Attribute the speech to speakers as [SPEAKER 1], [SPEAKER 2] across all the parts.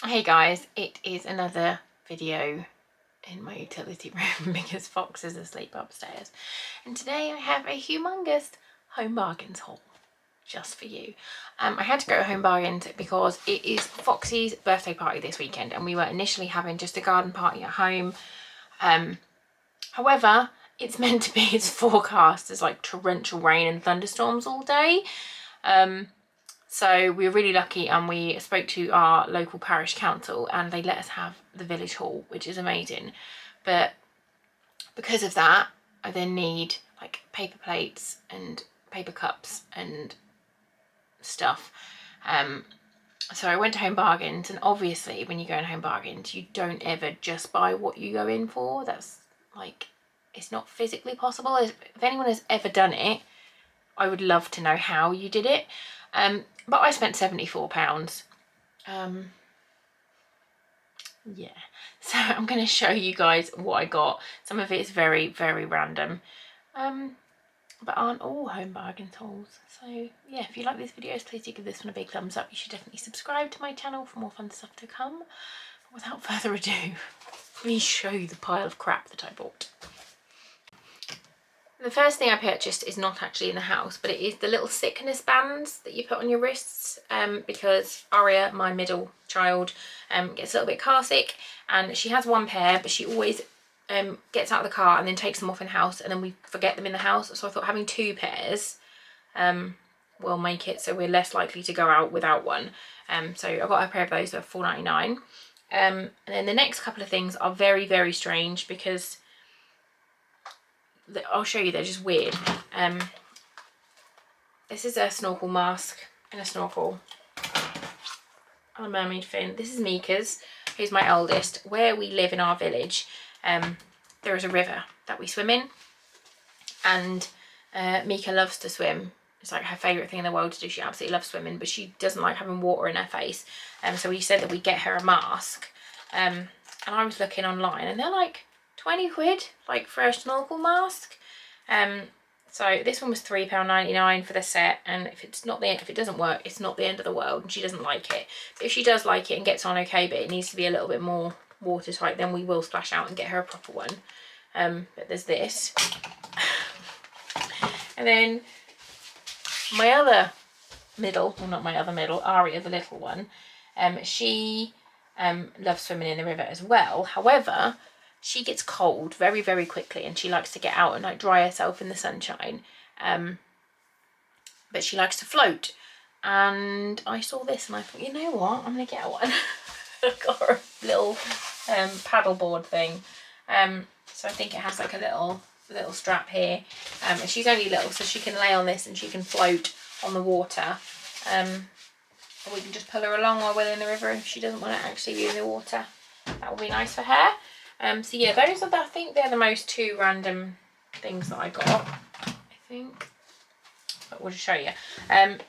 [SPEAKER 1] Hey guys, it is another video in my utility room because Fox is asleep upstairs, and today I have a humongous Home Bargains haul just for you. I had to go to Home Bargains because it is Foxy's birthday party this weekend, and we were initially having just a garden party at home. However, it's meant to be, it's forecast as like torrential rain and thunderstorms all day. So we were really lucky, and we spoke to our local parish council and they let us have the village hall, which is amazing. But because of that, I then need like paper plates and paper cups and stuff. So I went to Home Bargains, and obviously when you go in Home Bargains, you don't ever just buy what you go in for. That's like, it's not physically possible. If anyone has ever done it, I would love to know how you did it. But I spent £74. Yeah, so I'm going to show you guys what I got. Some of it is very, very random, but aren't all Home Bargains hauls. So yeah, if you like these videos, please do give this one a big thumbs up. You should definitely subscribe to my channel for more fun stuff to come. But without further ado, let me show you the pile of crap that I bought. The first thing I purchased is not actually in the house, but it is the little sickness bands that you put on your wrists, because Aria, my middle child, gets a little bit car sick, and she has one pair, but she always gets out of the car and then takes them off in the house, and then we forget them in the house. So I thought having two pairs will make it so we're less likely to go out without one. So I got a pair of those for £4.99. And then the next couple of things are very, very strange because I'll show you, they're just weird. This is a snorkel mask and a snorkel and a mermaid fin. This is Mika's, who's my eldest. Where we live in our village, there is a river that we swim in, and Mika loves to swim. It's like her favourite thing in the world to do. She absolutely loves swimming, but she doesn't like having water in her face. So we said that we get her a mask. And I was looking online, and they're like 20 quid, like for a snorkel mask. So this one was £3.99 for the set, and if it doesn't work, it's not the end of the world, and she doesn't like it. But if she does like it and gets on okay, but it needs to be a little bit more watertight, then we will splash out and get her a proper one. But there's this. And then my other middle, well, not my other middle, Aria, the little one, she loves swimming in the river as well. However, she gets cold very, very quickly, and she likes to get out and like dry herself in the sunshine. But she likes to float. And I saw this and I thought, you know what, I'm going to get one. I got her a little paddleboard thing. So I think it has like a little strap here. And she's only little, so she can lay on this and she can float on the water. And we can just pull her along while we're in the river if she doesn't want to actually be in the water. That will be nice for her. So yeah, those are I think they're the most two random things that I got, I think. But we'll just show you.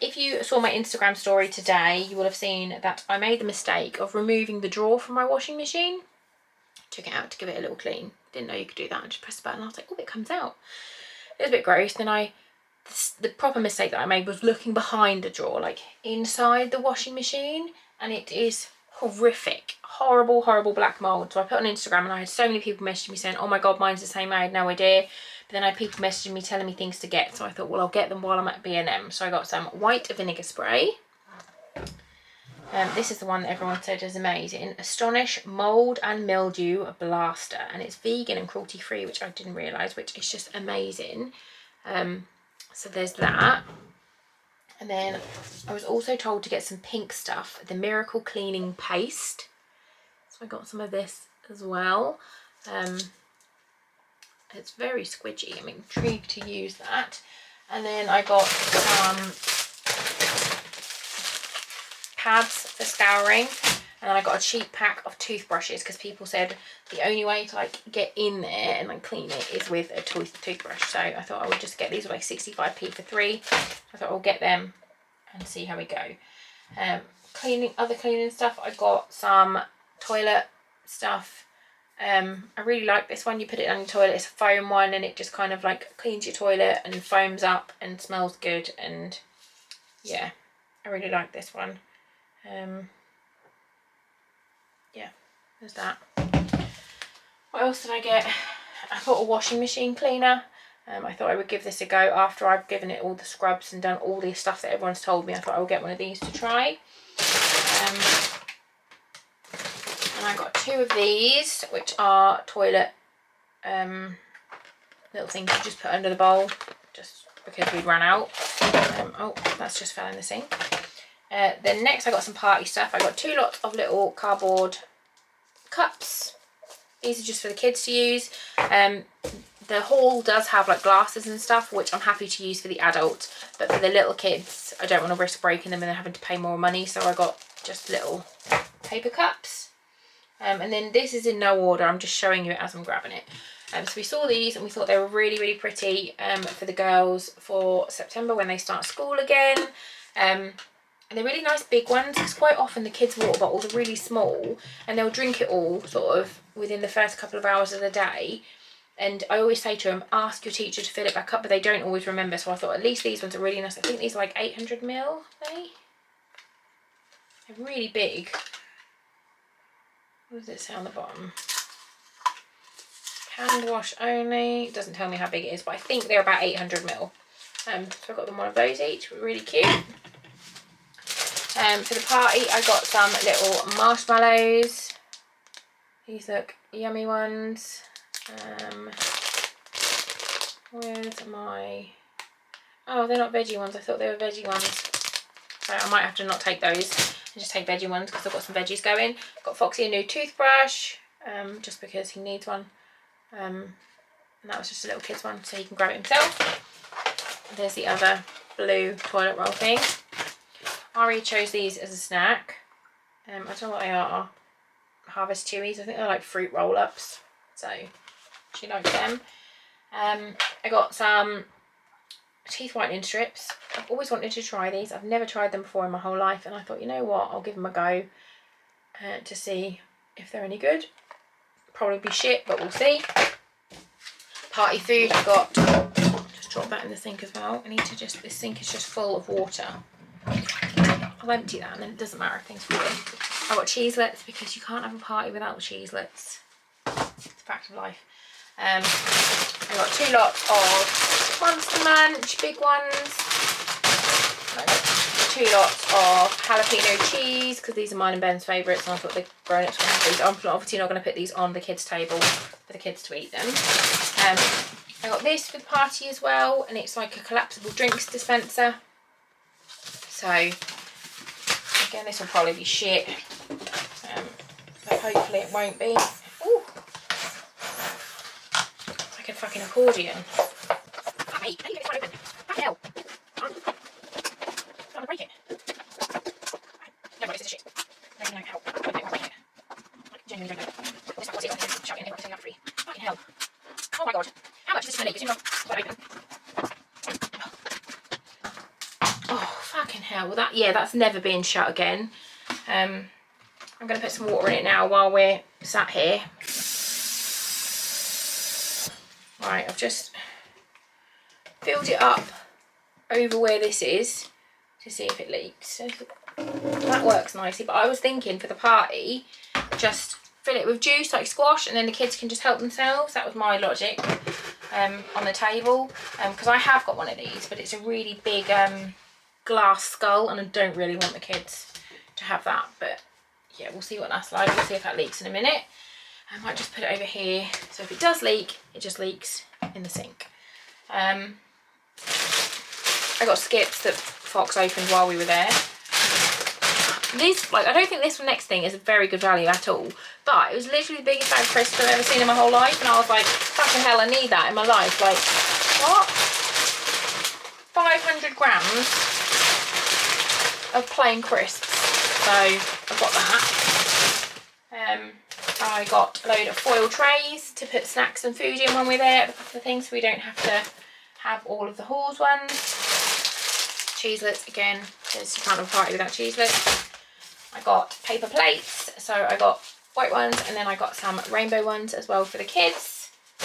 [SPEAKER 1] If you saw my Instagram story today, you will have seen that I made the mistake of removing the drawer from my washing machine. Took it out to give it a little clean. Didn't know you could do that. I just pressed the button and I was like, oh, it comes out. It was a bit gross. Then the proper mistake that I made was looking behind the drawer, like inside the washing machine, and it is horrific. Horrible, horrible black mould. So I put on Instagram, and I had so many people messaging me saying, oh my god, mine's the same, I had no idea. But then I had people messaging me telling me things to get, so I thought, well, I'll get them while I'm at B&M. So I got some white vinegar spray. This is the one that everyone said is amazing. Astonish Mould and Mildew Blaster, and it's vegan and cruelty free, which I didn't realise, which is just amazing. So there's that. And then I was also told to get some pink stuff, the Miracle Cleaning Paste. So I got some of this as well. It's very squidgy. I'm intrigued to use that. And then I got some pads for scouring. And then I got a cheap pack of toothbrushes because people said the only way to like get in there and like clean it is with a toothbrush. So I thought I would just get these like 65p for 3. I thought I'll get them and see how we go. Other cleaning stuff, I got some toilet stuff. I really like this one. You put it on your toilet, it's a foam one, and it just kind of like cleans your toilet and foams up and smells good. And yeah, I really like this one. yeah, there's that. What else did I get? I got a washing machine cleaner. I thought I would give this a go after I've given it all the scrubs and done all the stuff that everyone's told me. I thought I would get one of these to try. And I got 2 of these, which are toilet little things you just put under the bowl, just because we ran out. Oh, that's just fell in the sink. Then next I got some party stuff. I got 2 lots of little cardboard cups. These are just for the kids to use. The haul does have like glasses and stuff, which I'm happy to use for the adults, but for the little kids I don't want to risk breaking them and then having to pay more money, so I got just little paper cups. And then this is in no order, I'm just showing you it as I'm grabbing it. So we saw these and we thought they were really, really pretty for the girls for September when they start school again. And they're really nice big ones, because quite often the kids' water bottles are really small and they'll drink it all sort of within the first couple of hours of the day. And I always say to them, ask your teacher to fill it back up, but they don't always remember. So I thought at least these ones are really nice. I think these are like 800 ml, they're really big. What does it say on the bottom? Hand wash only. It doesn't tell me how big it is, but I think they're about 800 ml. So I got them one of those each, really cute. For the party, I got some little marshmallows. These look yummy ones. Where's my... Oh, they're not veggie ones. I thought they were veggie ones. So I might have to not take those and just take veggie ones, because I've got some veggies going. Got Foxy a new toothbrush, just because he needs one. And that was just a little kid's one, so he can grab it himself. There's the other blue toilet roll thing. Ari chose these as a snack. I don't know what they are. Harvest Chewies. I think they're like fruit roll-ups. So she likes them. I got some teeth whitening strips. I've always wanted to try these. I've never tried them before in my whole life, and I thought, you know what, I'll give them a go to see if they're any good. Probably be shit, but we'll see. Party food, I got, just drop that in the sink as well. I need to just, this sink is just full of water. I'll empty that and then it doesn't matter if things fall in. I got cheeselets, because you can't have a party without cheeselets. It's a fact of life. I got 2 lots of Monster Munch, big ones. I got 2 lots of jalapeno cheese, because these are mine and Ben's favourites, and I thought the grown-ups were going to have these. I'm obviously not going to put these on the kids' table for the kids to eat them. I got this for the party as well, and it's like a collapsible drinks dispenser. So again, this will probably be shit, but hopefully it won't be. Ooh. Like a fucking accordion. Fuck me, how do you get this one open? Fucking hell. I'm gonna break it. No, this is shit. I don't know how. I don't break it. Like, genuinely don't know. What's it? Shut it in, everything out free. Fucking hell. Oh my god. How much is this gonna leak? It's not open. Oh, fucking hell. Well, that, yeah, that's never been shut again. I'm going to put some water in it now while we're sat here. Right, I've just filled it up over where this is to see if it leaks. So that works nicely, but I was thinking for the party, just fill it with juice like squash, and then the kids can just help themselves. That was my logic on the table, because I have got one of these, but it's a really big glass skull, and I don't really want the kids to have that. But yeah, we'll see what that's like. We'll see if that leaks in a minute. I might just put it over here, so if it does leak, it just leaks in the sink. I got skips that Fox opened while we were there. These, like, I don't think this next thing is a very good value at all, but it was literally the biggest bag of crisps I've ever seen in my whole life, and I was like, fucking hell, I need that in my life. Like, what? 500 grams of plain crisps. So I've got that. I got a load of foil trays to put snacks and food in when we're there at a couple of things, so we don't have to have all of the Halls ones. Cheeselets again, because you can't have a party without cheeselets. I got paper plates, so I got white ones, and then I got some rainbow ones as well for the kids. I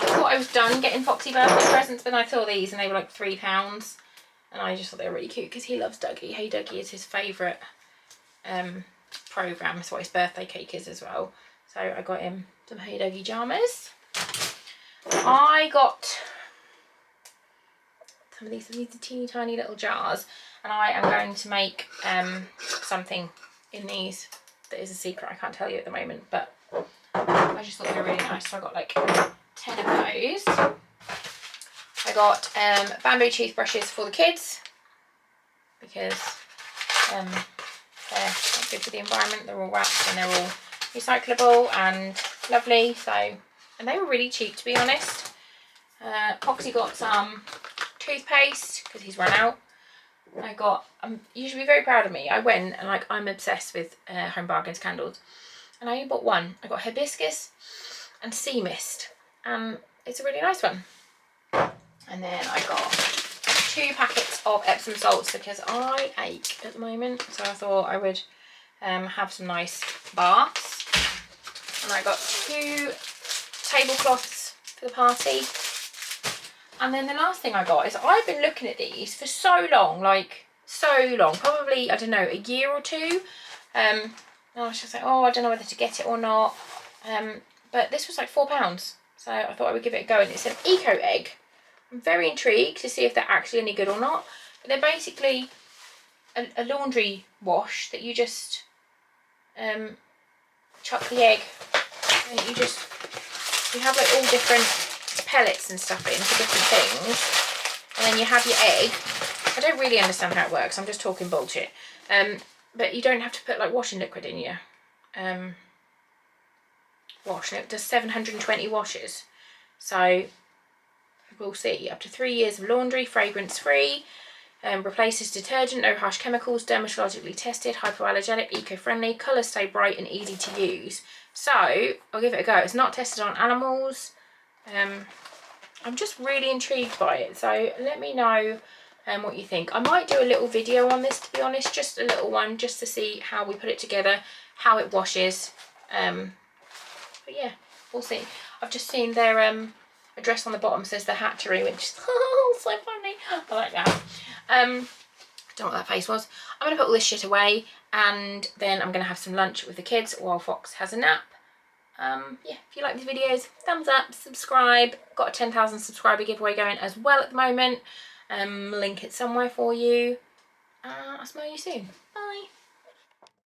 [SPEAKER 1] thought I was done getting Foxy birthday presents, but I saw these and they were like £3, and I just thought they were really cute because he loves Dougie. Hey Dougie is his favourite programme. That's what his birthday cake is as well. So I got him some Hey Doggy Jammers. I got some of these are teeny tiny little jars, and I am going to make something in these that is a secret. I can't tell you at the moment, but I just thought they were really nice. So I got like 10 of those. I got bamboo toothbrushes for the kids because they're not good for the environment. They're all wrapped and they're all recyclable and lovely. So, and they were really cheap, to be honest. Poxy got some toothpaste because he's run out. I got, you should be very proud of me. I went and like I'm obsessed with Home Bargains candles, and I only bought one. I got hibiscus and sea mist, and it's a really nice one. And then I got 2 packets of Epsom salts because I ache at the moment, so I thought I would have some nice baths. And I got 2 tablecloths for the party. And then the last thing I got is I've been looking at these for so long, like so long, probably, I don't know, a year or 2. And I was just like, oh, I don't know whether to get it or not. But this was like £4. So I thought I would give it a go, and it's an eco egg. I'm very intrigued to see if they're actually any good or not. But they're basically a laundry wash that you just chuck the egg, and you have like all different pellets and stuff in for different things, and then you have your egg. I don't really understand how it works, I'm just talking bullshit. But you don't have to put like washing liquid in your wash, and it does 720 washes, so we'll see. Up to 3 years of laundry, fragrance free, replaces detergent, no harsh chemicals, dermatologically tested, hypoallergenic, eco-friendly, colours stay bright and easy to use. So I'll give it a go. It's not tested on animals. I'm just really intrigued by it, so let me know what you think. I might do a little video on this, to be honest, just a little one, just to see how we put it together, how it washes. But yeah, we'll see. I've just seen their address on the bottom says the Hatchery, which is so funny. I like that. Don't know what that face was. I'm going to put all this shit away, and then I'm going to have some lunch with the kids while Fox has a nap. Yeah, if you like these videos, thumbs up, subscribe. Got a 10,000 subscriber giveaway going as well at the moment. Link it somewhere for you. I'll smell you soon. Bye.